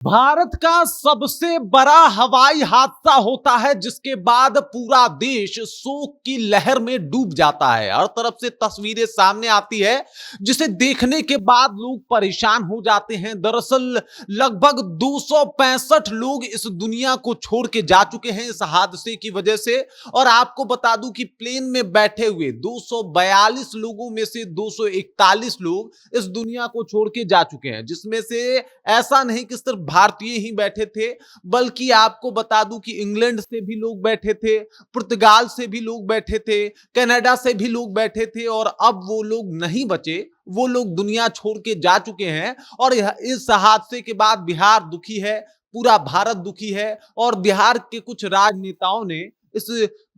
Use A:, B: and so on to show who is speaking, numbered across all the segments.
A: भारत का सबसे बड़ा हवाई हादसा होता है जिसके बाद पूरा देश शोक की लहर में डूब जाता है। हर तरफ से तस्वीरें सामने आती है जिसे देखने के बाद लोग परेशान हो जाते हैं। दरअसल लगभग 265 लोग इस दुनिया को छोड़ के जा चुके हैं इस हादसे की वजह से। और आपको बता दूं कि प्लेन में बैठे हुए 242 लोगों में से 241 लोग इस दुनिया को छोड़ के जा चुके हैं, जिसमें से ऐसा नहीं कि सिर्फ भारतीय ही बैठे थे, बल्कि आपको बता दूं कि इंग्लैंड से भी लोग बैठे थे, पुर्तगाल से भी लोग बैठे थे, कनाडा से भी लोग बैठे थे। और अब वो लोग नहीं बचे, वो लोग दुनिया छोड़ के जा चुके हैं। और इस हादसे के बाद बिहार दुखी है, पूरा भारत दुखी है। और बिहार के कुछ राजनेताओं ने इस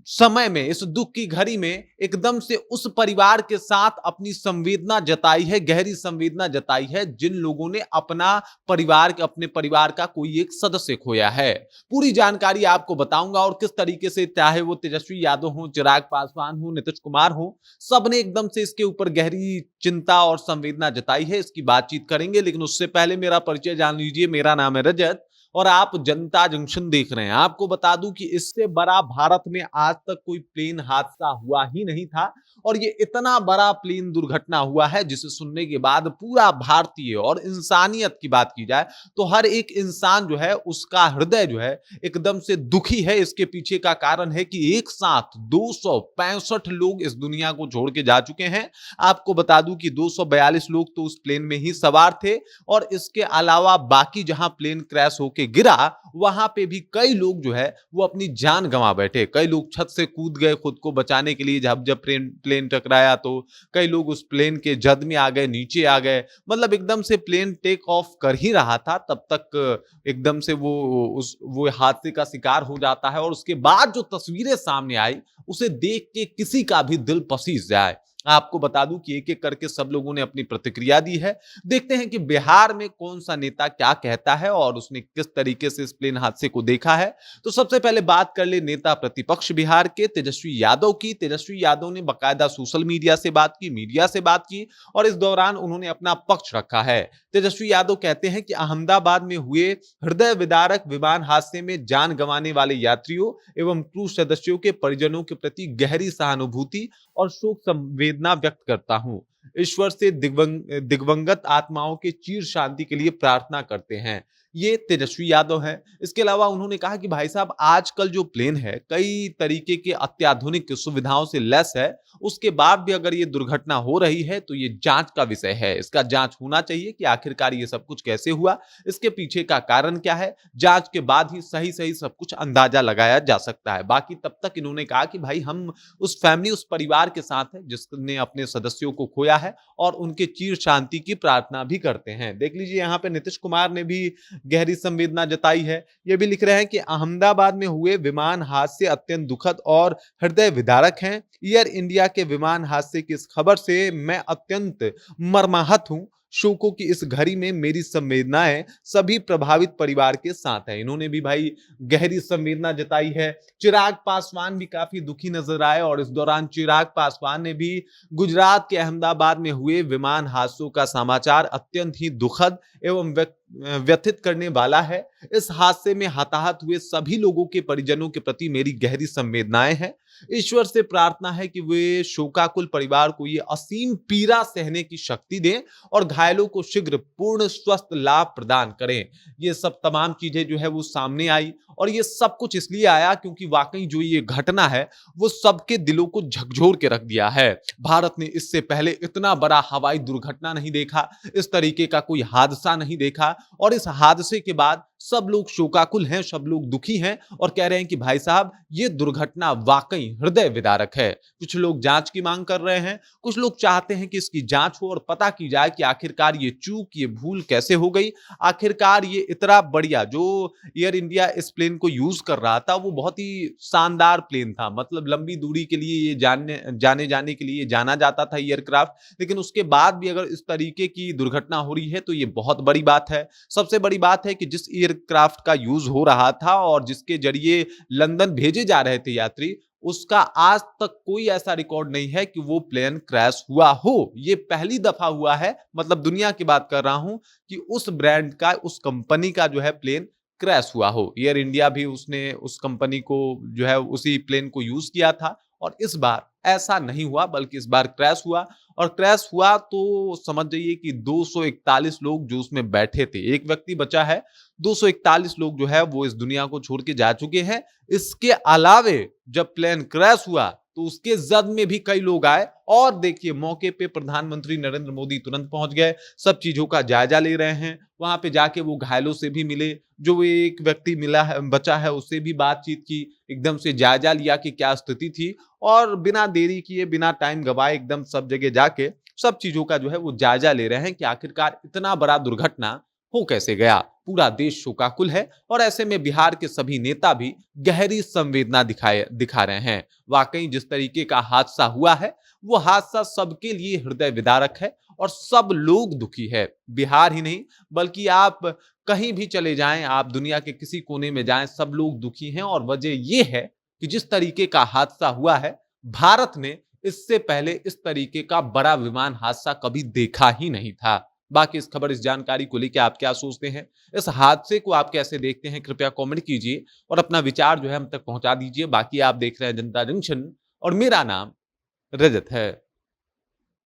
A: समय में, इस दुख की घड़ी में एकदम से उस परिवार के साथ अपनी संवेदना जताई है, गहरी संवेदना जताई है जिन लोगों ने अपने परिवार का कोई एक सदस्य खोया है। पूरी जानकारी आपको बताऊंगा और किस तरीके से, चाहे वो तेजस्वी यादव हो, चिराग पासवान हो, नीतीश कुमार हो, सबने एकदम से इसके ऊपर गहरी चिंता और संवेदना जताई है। इसकी बातचीत करेंगे, लेकिन उससे पहले मेरा परिचय जान लीजिए। मेरा नाम है रजत और आप जनता जंक्शन देख रहे हैं। आपको बता दूं कि इससे बड़ा भारत में आज तक कोई प्लेन हादसा हुआ ही नहीं था। और ये इतना बड़ा प्लेन दुर्घटना हुआ है जिसे सुनने के बाद पूरा भारतीय, और इंसानियत की बात की जाए तो हर एक इंसान जो है उसका हृदय जो है एकदम से दुखी है। इसके पीछे का कारण है कि एक साथ 265 लोग इस दुनिया को छोड़ के जा चुके हैं। आपको बता दूं कि 242 लोग तो उस प्लेन में ही सवार थे, और इसके अलावा बाकी जहां प्लेन क्रैश होके गिरा वहां पे भी कई लोग जो है वो अपनी जान गंवा बैठे। कई लोग छत से कूद गए खुद को बचाने के लिए, जब जब प्लेन टकराया तो कई लोग उस प्लेन के जद में आ गए, नीचे आ गए। मतलब एकदम से प्लेन टेक ऑफ कर ही रहा था तब तक एकदम से वो हादसे का शिकार हो जाता है। और उसके बाद जो तस्वीरें सामने आई उसे देख के किसी का भी दिल पसीज जाए। आपको बता दूं कि एक एक करके सब लोगों ने अपनी प्रतिक्रिया दी है। देखते हैं कि बिहार में कौन सा नेता क्या कहता है और उसने किस तरीके से इस प्लेन हादसे को देखा है। तो सबसे पहले बात कर ले नेता प्रतिपक्ष बिहार के तेजस्वी यादव की। तेजस्वी यादव ने बकायदा सोशल मीडिया से बात की, मीडिया से बात की, और इस दौरान उन्होंने अपना पक्ष रखा है। तेजस्वी यादव कहते हैं कि अहमदाबाद में हुए हृदय विदारक विमान हादसे में जान गंवाने वाले यात्रियों एवं क्रू सदस्यों के परिजनों के प्रति गहरी सहानुभूति और शोक संवेदना व्यक्त करता हूं। ईश्वर से दिवंगत आत्माओं के चिर शांति के लिए प्रार्थना करते हैं। ये तेजस्वी यादव हैं। इसके अलावा उन्होंने कहा कि भाई साहब, आजकल जो प्लेन है कई तरीके के अत्याधुनिक सुविधाओं से लैस है, उसके बाद भी अगर ये दुर्घटना हो रही है तो ये जांच का विषय है। इसका जांच होना चाहिए कि आखिरकार ये सब कुछ कैसे हुआ, इसके पीछे का कारण क्या है। जांच के बाद ही सही सही सब कुछ अंदाजा लगाया जा सकता है। बाकी तब तक इन्होंने कहा कि भाई हम उस फैमिली, उस परिवार के साथ है जिसने अपने सदस्यों को खोया है, और उनके चिर शांति की प्रार्थना भी करते हैं। देख लीजिए, यहाँ पे नीतीश कुमार ने भी गहरी संवेदना जताई है। ये भी लिख रहे हैं कि अहमदाबाद में हुए विमान हादसे अत्यंत दुखद और हृदय विदारक हैं। एयर इंडिया के विमान हादसे की इस खबर से मैं अत्यंत मर्माहत हूं। शोकों की इस घड़ी में मेरी संवेदनाएं सभी प्रभावित परिवार के साथ है। इन्होंने भी भाई गहरी संवेदना जताई है। चिराग पासवान भी काफी दुखी नजर आए, और इस दौरान चिराग पासवान ने भी गुजरात के अहमदाबाद में हुए विमान हादसों का समाचार अत्यंत ही दुखद एवं व्यथित करने वाला है। इस हादसे में हताहत हुए सभी लोगों के परिजनों के प्रति मेरी गहरी संवेदनाएं हैं। ईश्वर से प्रार्थना है कि वे शोकाकुल परिवार को ये असीम पीड़ा सहने की शक्ति दें और घायलों को शीघ्र पूर्ण स्वस्थ लाभ प्रदान करें। ये सब तमाम चीजें जो है वो सामने आई, और ये सब कुछ इसलिए आया क्योंकि वाकई जो ये घटना है वो सबके दिलों को झकझोर के रख दिया है। भारत ने इससे पहले इतना बड़ा हवाई दुर्घटना नहीं देखा, इस तरीके का कोई हादसा नहीं देखा, और इस हादसे के बाद सब लोग शोकाकुल हैं, सब लोग दुखी हैं, और कह रहे हैं कि भाई साहब, ये दुर्घटना वाकई हृदय विदारक है। कुछ लोग जांच की मांग कर रहे हैं, कुछ लोग चाहते हैं कि इसकी जांच हो और पता की जाए कि आखिरकार ये चूक, ये भूल कैसे हो गई। आखिरकार ये इतना बढ़िया जो एयर इंडिया इस प्लेन को यूज कर रहा था वो बहुत ही शानदार प्लेन था। मतलब लंबी दूरी के लिए ये जाने जाने के लिए जाना जाता था एयरक्राफ्ट, लेकिन उसके बाद भी अगर इस तरीके की दुर्घटना हो रही है तो ये बहुत बड़ी बात है। सबसे बड़ी बात है कि जिस एयरक्राफ्ट का यूज हो रहा था और जिसके जरिए लंदन भेजे जा रहे थे यात्री, उसका आज तक कोई ऐसा रिकॉर्ड नहीं है कि वो प्लेन क्रैश हुआ हो। ये पहली दफा हुआ है, मतलब दुनिया की बात कर रहा हूं, कि उस ब्रांड का, उस कंपनी का जो है प्लेन क्रैश हुआ हो। एयर इंडिया भी उसने उस कंपनी को जो है उसी प्लेन को यूज किया था, और इस बार ऐसा नहीं हुआ, बल्कि इस बार क्रैश हुआ। और क्रैश हुआ तो समझ जाइए कि 241 लोग जो उसमें बैठे थे, एक व्यक्ति बचा है, 241 लोग जो है वो इस दुनिया को छोड़ के जा चुके हैं। इसके अलावे जब प्लेन क्रैश हुआ तो उसके जद में भी कई लोग आए, और देखिए मौके पे प्रधानमंत्री नरेंद्र मोदी तुरंत पहुंच गए, सब चीजों का जायजा ले रहे हैं। वहां पे जाके वो घायलों से भी मिले, जो एक व्यक्ति मिला है, बचा है, उससे भी बातचीत की, एकदम से जायजा लिया कि क्या स्थिति थी, और बिना देरी किए, बिना टाइम गवाए, एकदम सब जगह जाके सब चीजों का जो है वो जायजा ले रहे हैं कि आखिरकार इतना बड़ा दुर्घटना हो कैसे गया। पूरा देश शोकाकुल है, और ऐसे में बिहार के सभी नेता भी गहरी संवेदना दिखा रहे हैं। वाकई जिस तरीके का हादसा हुआ है, वो हादसा सबके लिए हृदय विदारक है, और सब लोग दुखी है। बिहार ही नहीं, बल्कि आप कहीं भी चले जाएं, आप दुनिया के किसी कोने में जाएं, सब लोग दुखी हैं। और वजह यह है कि जिस तरीके का हादसा हुआ है, भारत ने इससे पहले इस तरीके का बड़ा विमान हादसा कभी देखा ही नहीं था। बाकी इस खबर, इस जानकारी को लेकर आप क्या सोचते हैं, इस हादसे को आप कैसे देखते हैं, कृपया कमेंट कीजिए और अपना विचार जो है हम तक पहुंचा दीजिए। बाकी आप देख रहे हैं जनता जंक्शन, और मेरा नाम रजत है।